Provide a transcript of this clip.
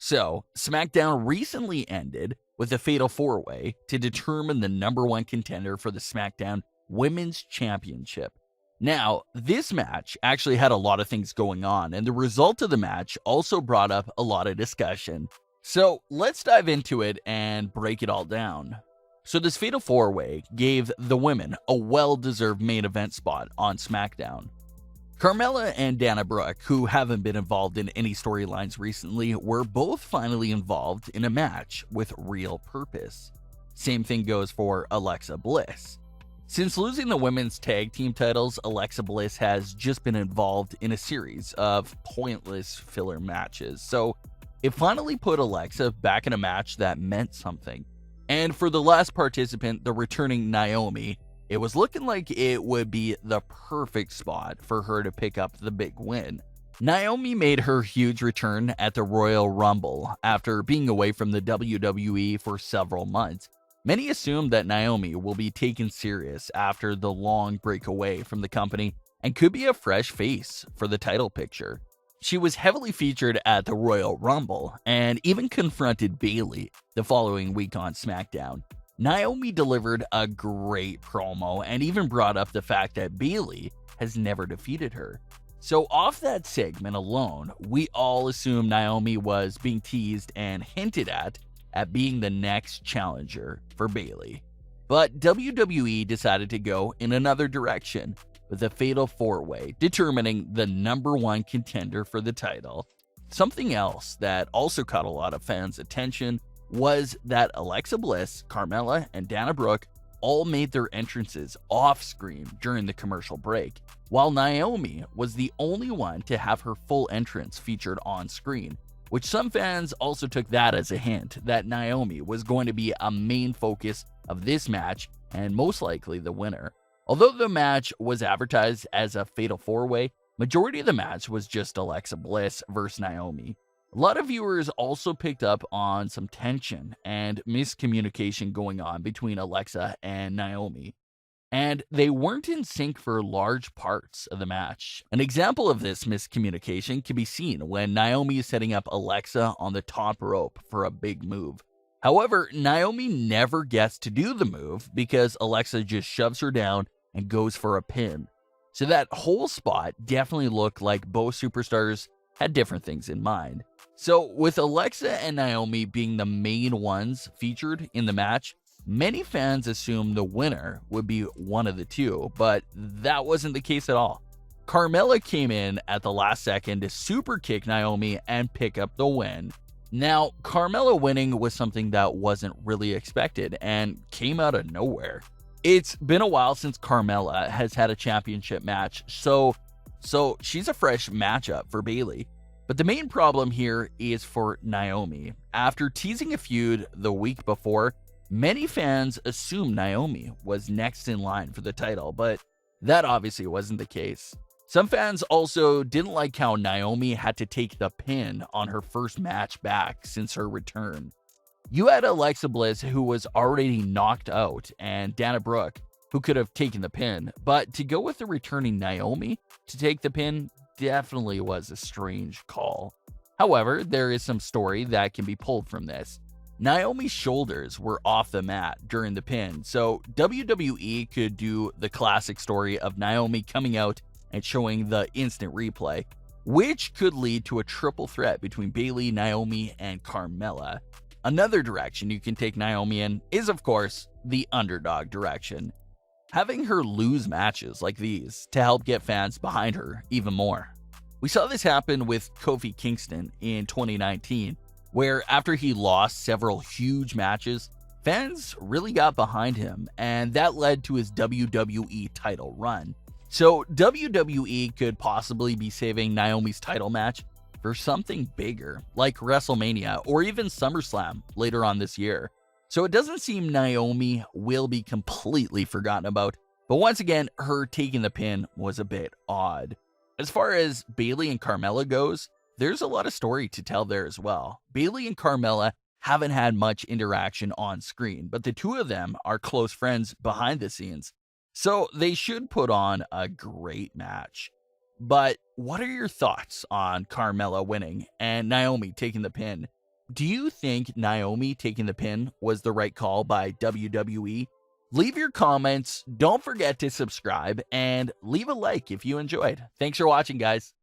So, SmackDown recently ended with a fatal four-way to determine the number one contender for the SmackDown Women's Championship. Now, this match actually had a lot of things going on, and the result of the match also brought up a lot of discussion. So, let's dive into it and break it all down. So, this fatal four-way gave the women a well-deserved main event spot on SmackDown. Carmella and Dana Brooke, who haven't been involved in any storylines recently, were both finally involved in a match with real purpose. Same thing goes for Alexa Bliss. Since losing the women's tag team titles, Alexa Bliss has just been involved in a series of pointless filler matches. So it finally put Alexa back in a match that meant something. And for the last participant, the returning Naomi, it was looking like it would be the perfect spot for her to pick up the big win. Naomi made her huge return at the Royal Rumble after being away from the WWE for several months. Many assume that Naomi will be taken serious after the long break away from the company and could be a fresh face for the title picture. She was heavily featured at the Royal Rumble and even confronted Bayley the following week on SmackDown. Naomi delivered a great promo and even brought up the fact that Bayley has never defeated her. So off that segment alone, we all assume Naomi was being teased and hinted at being the next challenger for Bayley. But WWE decided to go in another direction with a fatal four-way, determining the number one contender for the title. Something else that also caught a lot of fans' attention was that Alexa Bliss, Carmella, and Dana Brooke all made their entrances off-screen during the commercial break, while Naomi was the only one to have her full entrance featured on-screen, which some fans also took that as a hint that Naomi was going to be a main focus of this match and most likely the winner. Although the match was advertised as a fatal four-way, majority of the match was just Alexa Bliss versus Naomi. A lot of viewers also picked up on some tension and miscommunication going on between Alexa and Naomi, and they weren't in sync for large parts of the match. An example of this miscommunication can be seen when Naomi is setting up Alexa on the top rope for a big move. However, Naomi never gets to do the move because Alexa just shoves her down and goes for a pin. So that whole spot definitely looked like both superstars had different things in mind. So with Alexa and Naomi being the main ones featured in the match, many fans assumed the winner would be one of the two, but that wasn't the case at all. Carmella came in at the last second to super kick Naomi and pick up the win. Now, Carmella winning was something that wasn't really expected and came out of nowhere. It's been a while since Carmella has had a championship match, so she's a fresh matchup for Bayley. But the main problem here is for Naomi. After teasing a feud the week before, many fans assumed Naomi was next in line for the title, but that obviously wasn't the case. Some fans also didn't like how Naomi had to take the pin on her first match back since her return. You had Alexa Bliss, who was already knocked out, and Dana Brooke, who could have taken the pin, but to go with the returning Naomi to take the pin definitely was a strange call. However, there is some story that can be pulled from this. Naomi's shoulders were off the mat during the pin, so WWE could do the classic story of Naomi coming out and showing the instant replay, which could lead to a triple threat between Bayley, Naomi, and Carmella. Another direction you can take Naomi in is, of course, the underdog direction, having her lose matches like these to help get fans behind her even more. We saw this happen with Kofi Kingston in 2019, where after he lost several huge matches, fans really got behind him, and that led to his WWE title run. So WWE could possibly be saving Naomi's title match for something bigger, like WrestleMania or even SummerSlam later on this year. So it doesn't seem Naomi will be completely forgotten about, but once again, her taking the pin was a bit odd. As far as Bayley and Carmella goes, there's a lot of story to tell there as well. Bayley and Carmella haven't had much interaction on screen, but the two of them are close friends behind the scenes, so they should put on a great match. But what are your thoughts on Carmella winning and Naomi taking the pin? Do you think Naomi taking the pin was the right call by WWE? Leave your comments. Don't forget to subscribe and leave a like if you enjoyed. Thanks for watching, guys.